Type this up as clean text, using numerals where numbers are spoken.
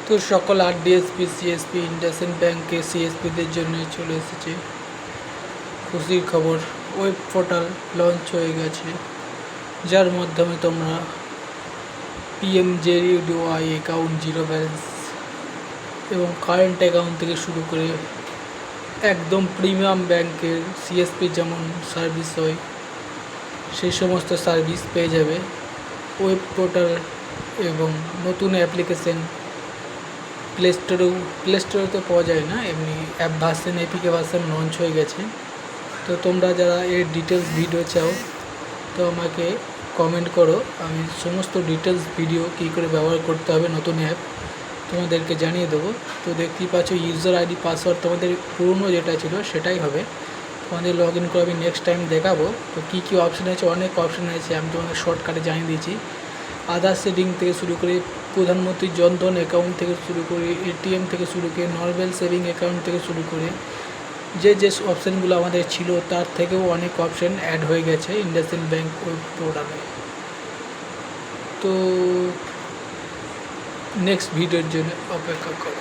তো সকল আরডিএসপি, সিএসপি, ইন্ডাসইন্ড ব্যাংকে সিএসপিদের জন্য চলে এসেছে খুশির খবর। ওয়েব পোর্টাল লঞ্চ হয়ে গেছে, যার মাধ্যমে তোমরা পিএমজেডিওয়াই অ্যাকাউন্ট, জিরো ব্যালেন্স এবং কারেন্ট অ্যাকাউন্ট থেকে শুরু করে একদম প্রিমিয়াম ব্যাংকের সিএসপি যেমন সার্ভিস হয় সেই সমস্ত সার্ভিস পেয়ে যাবে ওয়েব পোর্টাল এবং নতুন অ্যাপ্লিকেশন প্লে স্টোরে তো পাওয়া যায় না, এমনি app version, APK version launch হয়ে গেছে। তো তোমরা যারা এর ডিটেলস ভিডিও চাও তো আমাকে কমেন্ট করো, আমি সমস্ত ডিটেলস ভিডিও কী করে ব্যবহার করতে হবে নতুন অ্যাপ তোমাদেরকে জানিয়ে দেবো। তো দেখতেই পাচ্ছ ইউজার আইডি পাসওয়ার্ড তোমাদের পুরনো যেটা ছিল সেটাই হবে, তোমাদের লগ ইন করে আমি নেক্সট টাইম দেখাবো। তো কী কী অপশান আছে, অনেক অপশান আছে, আমি তোমাদের শর্টকাটে জানিয়ে দিয়েছি। আধার সেভিং থেকে শুরু করে প্রধানমন্ত্রী জনধন অ্যাকাউন্ট থেকে শুরু করে এটিএম থেকে শুরু করে নর্মাল সেভিং অ্যাকাউন্ট থেকে শুরু করে যে অপশানগুলো আমাদের ছিল তার থেকেও অনেক অপশান অ্যাড হয়ে গেছে ইন্ডাসইন্ড ব্যাংক ওয়েব পোর্টালে। তো নেক্সট ভিডিওর জন্য অপেক্ষা করো।